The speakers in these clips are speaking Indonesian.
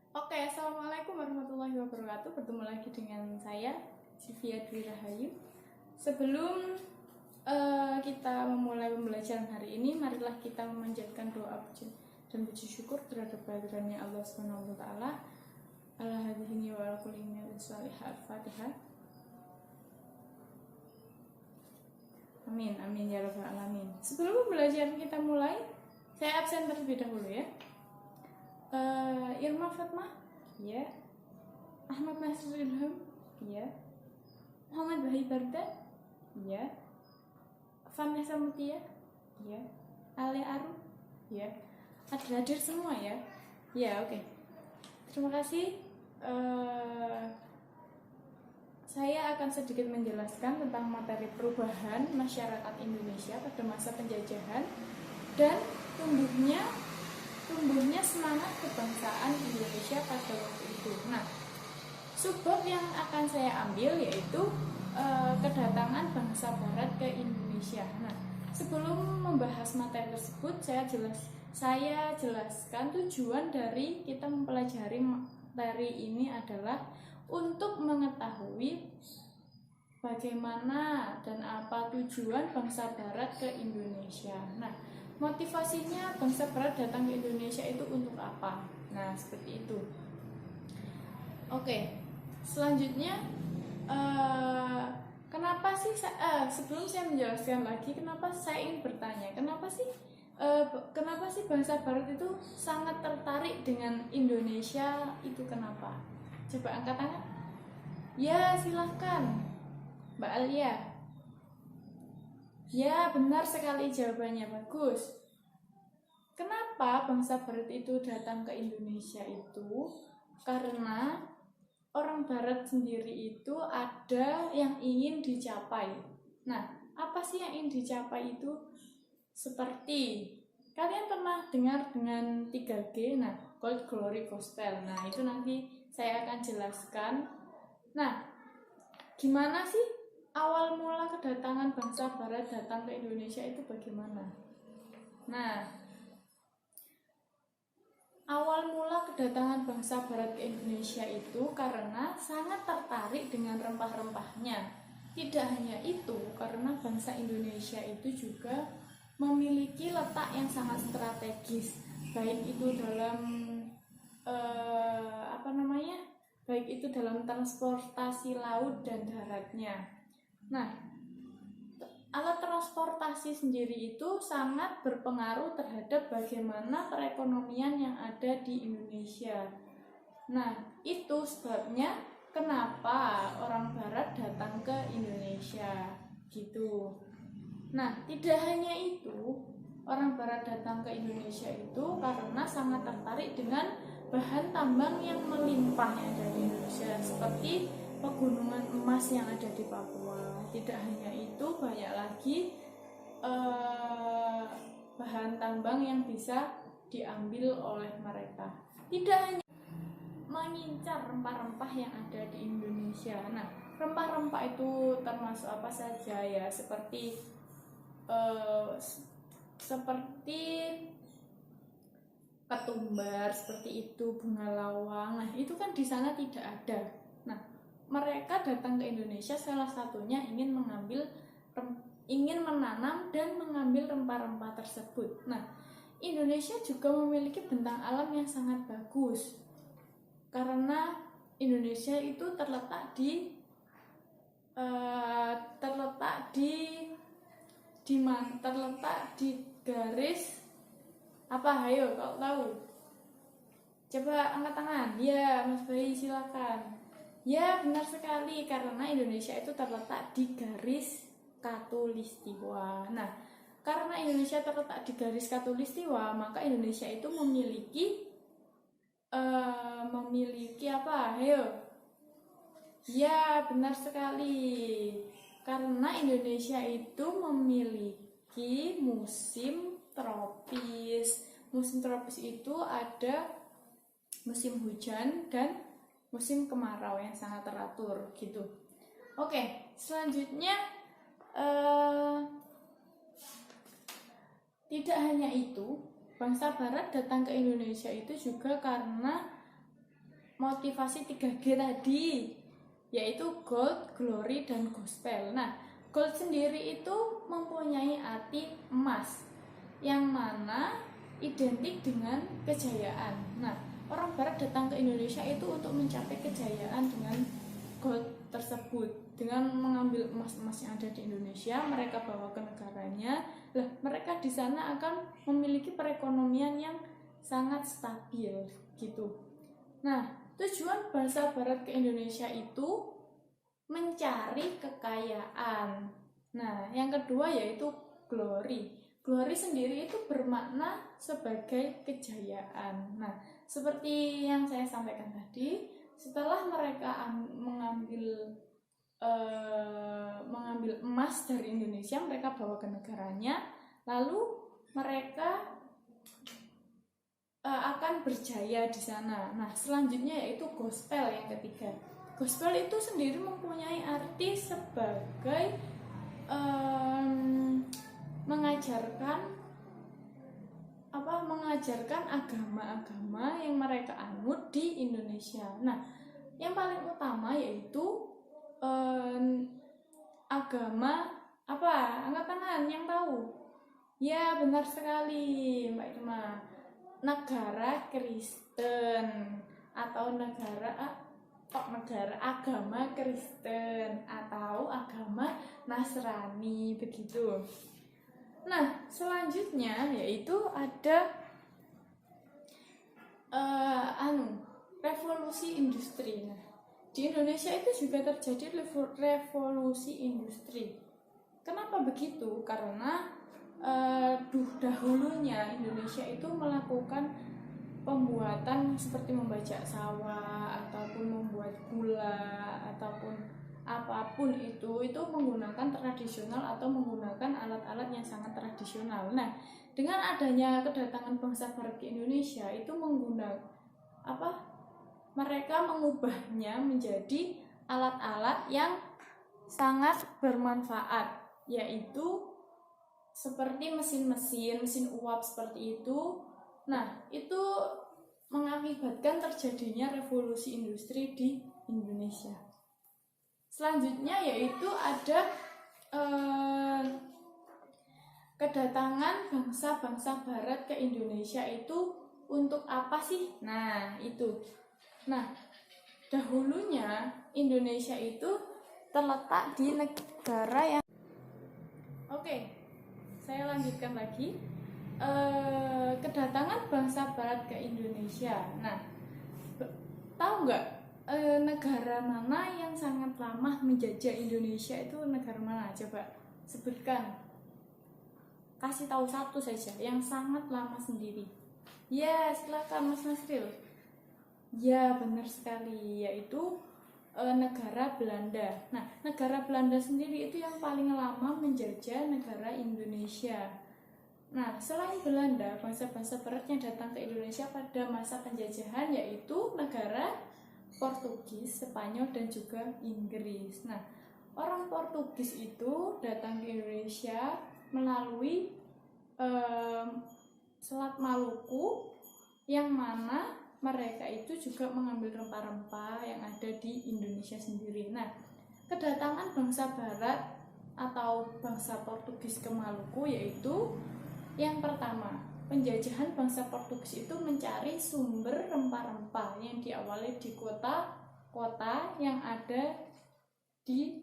Oke, assalamualaikum warahmatullahi wabarakatuh. Bertemu lagi dengan saya, Sivia Dwi Rahayu. Sebelum kita memulai pembelajaran hari ini, marilah kita memanjatkan doa puji dan puji syukur terhadap kehadirannya Allah Subhanahu wa taala. Ala hadhihi wa ala kulli niyatin shalihah. Al-Fatihah. Amin, amin ya rabbal alamin. Sebelum pembelajaran kita mulai, saya absen terlebih dahulu ya. Irma Fatmah, ya. Ahmad Nasir Ilham, ya. Muhammad Bahi Barda, ya. Vanessa Mutia, ya. Ale Arum, ya. Hadir semua ya. Ya, oke. Terima kasih. Saya akan sedikit menjelaskan tentang materi perubahan masyarakat Indonesia pada masa penjajahan dan tumbuhnya semangat kebangsaan Indonesia pada waktu itu. Nah, subbab yang akan saya ambil yaitu kedatangan bangsa Barat ke Indonesia. Nah, sebelum membahas materi tersebut, saya jelaskan tujuan dari kita mempelajari materi ini adalah untuk mengetahui bagaimana dan apa tujuan bangsa Barat ke Indonesia. Nah, motivasinya bangsa Barat datang ke Indonesia itu untuk apa? Nah, seperti itu. Oke, selanjutnya kenapa sih sebelum saya menjelaskan lagi, kenapa saya ingin bertanya, kenapa sih bangsa Barat itu sangat tertarik dengan Indonesia itu kenapa? Coba angkat tangan. Ya, silahkan Mbak Alia. Ya, benar sekali jawabannya, bagus. Kenapa bangsa Barat itu datang ke Indonesia itu? Karena orang Barat sendiri itu ada yang ingin dicapai. Nah, apa sih yang ingin dicapai itu? Seperti kalian pernah dengar dengan 3G, nah, Gold, Glory, Gospel. Nah, itu nanti saya akan jelaskan. Nah, gimana sih awal mula kedatangan bangsa Barat datang ke Indonesia itu bagaimana? Nah, awal mula kedatangan bangsa Barat ke Indonesia itu karena sangat tertarik dengan rempah-rempahnya. Tidak hanya itu, karena bangsa Indonesia itu juga memiliki letak yang sangat strategis, baik itu dalam baik itu dalam transportasi laut dan daratnya. Nah, alat transportasi sendiri itu sangat berpengaruh terhadap bagaimana perekonomian yang ada di Indonesia. Nah, itu sebabnya kenapa orang Barat datang ke Indonesia gitu. Nah, tidak hanya itu, orang Barat datang ke Indonesia itu karena sangat tertarik dengan bahan tambang yang melimpah yang ada di Indonesia, seperti pegunungan emas yang ada di Papua. Tidak hanya itu, banyak lagi bahan tambang yang bisa diambil oleh mereka. Tidak hanya mengincar rempah-rempah yang ada di Indonesia. Nah, rempah-rempah itu termasuk apa saja ya? Seperti ketumbar, seperti itu, bunga lawang. Nah, itu kan di sana tidak ada. Nah, mereka datang ke Indonesia salah satunya ingin menanam dan mengambil rempah-rempah tersebut. Nah, Indonesia juga memiliki bentang alam yang sangat bagus. Karena Indonesia itu terletak di garis apa? Ayo, kalau tahu coba angkat tangan. Ya, Mas Bayi, silakan. Ya, benar sekali, karena Indonesia itu terletak di garis Katulistiwa. Nah, karena Indonesia terletak di garis Katulistiwa, maka Indonesia itu memiliki apa? Ayo. Ya, benar sekali. Karena Indonesia itu memiliki musim tropis. Musim tropis itu ada musim hujan dan musim kemarau yang sangat teratur gitu. Oke, selanjutnya tidak hanya itu, bangsa Barat datang ke Indonesia itu juga karena motivasi 3G tadi, yaitu gold, glory, dan gospel. Nah, gold sendiri itu mempunyai arti emas, yang mana identik dengan kejayaan. Nah, orang barat datang ke Indonesia itu untuk mencapai kejayaan dengan gold tersebut. Dengan mengambil emas-emas yang ada di Indonesia, mereka bawa ke negaranya. Lah, mereka di sana akan memiliki perekonomian yang sangat stabil gitu. Nah, tujuan bangsa barat ke Indonesia itu mencari kekayaan. Nah, yang kedua yaitu glory. Glory sendiri itu bermakna sebagai kejayaan. Nah, seperti yang saya sampaikan tadi, setelah mereka mengambil emas dari Indonesia, mereka bawa ke negaranya, lalu mereka akan berjaya di sana. Nah, selanjutnya yaitu gospel yang ketiga. Gospel itu sendiri mempunyai arti sebagai mengajarkan agama-agama yang mereka anut di Indonesia. Nah, yang paling utama yaitu agama apa? Angkat tangan yang tahu. Ya, benar sekali, Mbak Irma. Negara Kristen atau negara agama Kristen atau agama Nasrani begitu. Nah, selanjutnya yaitu ada revolusi industri. Nah, di Indonesia itu juga terjadi revolusi industri. Kenapa begitu? Karena dahulunya Indonesia itu melakukan pembuatan seperti membajak sawah ataupun membuat gula ataupun apapun itu menggunakan tradisional atau menggunakan alat-alat yang sangat tradisional. Nah, dengan adanya kedatangan bangsa barat ke Indonesia itu mereka mengubahnya menjadi alat-alat yang sangat bermanfaat, yaitu seperti mesin uap seperti itu. Nah, itu mengakibatkan terjadinya revolusi industri di Indonesia. Selanjutnya yaitu ada kedatangan bangsa-bangsa barat ke Indonesia itu untuk apa sih? Nah, itu. Nah, dahulunya Indonesia itu terletak di negara yang saya lanjutkan lagi. Kedatangan bangsa barat ke Indonesia. Nah, tahu nggak negara mana yang sangat lama menjajah Indonesia? Itu negara mana? Coba sebutkan. Kasih tahu satu saja yang sangat lama sendiri. Ya, silakan Mas Nasril. Ya, benar sekali, yaitu negara Belanda. Nah, negara Belanda sendiri itu yang paling lama menjajah negara Indonesia. Nah, selain Belanda, bangsa-bangsa barat yang datang ke Indonesia pada masa penjajahan yaitu negara Portugis, Spanyol, dan juga Inggris. Nah, orang Portugis itu datang ke Indonesia melalui Selat Maluku, yang mana mereka itu juga mengambil rempah-rempah yang ada di Indonesia sendiri. Nah, kedatangan bangsa barat atau bangsa Portugis ke Maluku yaitu yang pertama, penjajahan bangsa Portugis itu mencari sumber rempah-rempah yang diawali di kota-kota yang ada di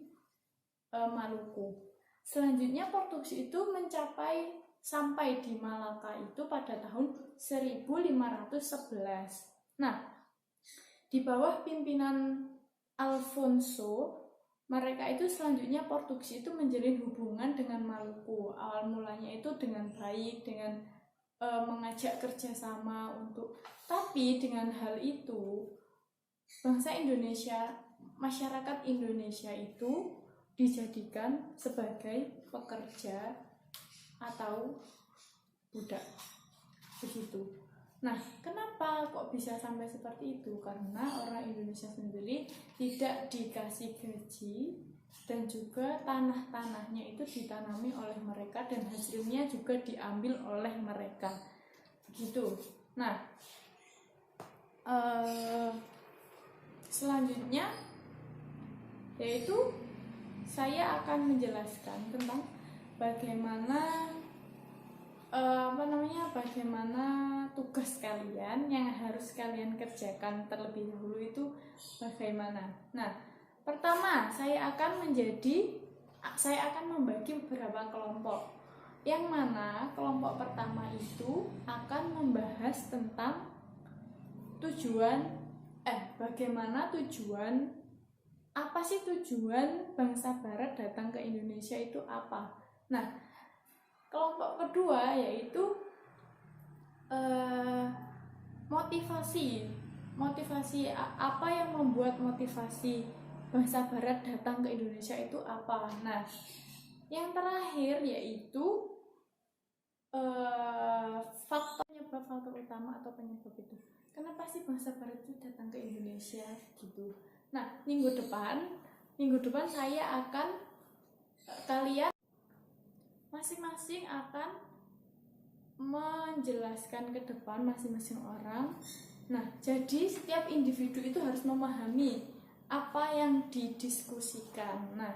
Maluku. Selanjutnya Portugis itu sampai di Malaka itu pada tahun 1511. Nah, di bawah pimpinan Alfonso, mereka itu selanjutnya Portugis itu menjalin hubungan dengan Maluku. Awal mulanya itu dengan baik, dengan mengajak kerjasama tapi dengan hal itu bangsa Indonesia, masyarakat Indonesia itu dijadikan sebagai pekerja atau budak begitu. Nah, kenapa kok bisa sampai seperti itu? Karena orang Indonesia sendiri tidak dikasih gaji dan juga tanah-tanahnya itu ditanami oleh mereka dan hasilnya juga diambil oleh mereka begitu. Nah, selanjutnya yaitu saya akan menjelaskan tentang bagaimana bagaimana tugas kalian yang harus kalian kerjakan terlebih dahulu itu bagaimana. Nah, pertama saya akan membagi beberapa kelompok, yang mana kelompok pertama itu akan membahas tentang apa sih tujuan bangsa Barat datang ke Indonesia itu apa. Nah, kelompok kedua yaitu motivasi apa yang membuat motivasi bangsa Barat datang ke Indonesia itu apa. Nah, yang terakhir yaitu faktor utama atau penyebab itu. Kenapa sih bangsa Barat itu datang ke Indonesia gitu. Nah, minggu depan kalian masing-masing akan menjelaskan ke depan masing-masing orang. Nah, jadi setiap individu itu harus memahami apa yang didiskusikan. Nah,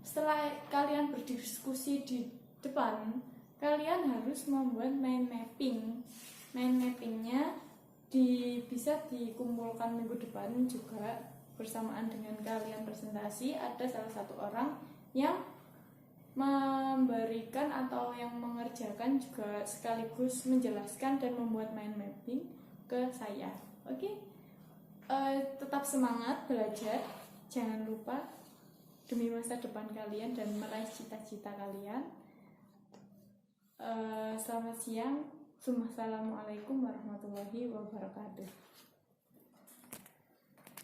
setelah kalian berdiskusi di depan, kalian harus membuat mind mapping. Mind mappingnya bisa dikumpulkan minggu depan juga bersamaan dengan kalian presentasi. Ada salah satu orang yang memberikan atau yang mengerjakan juga sekaligus menjelaskan dan membuat mind mapping ke saya. Oke? Tetap semangat belajar, jangan lupa demi masa depan kalian dan meraih cita-cita kalian. Selamat siang. Assalamualaikum warahmatullahi wabarakatuh.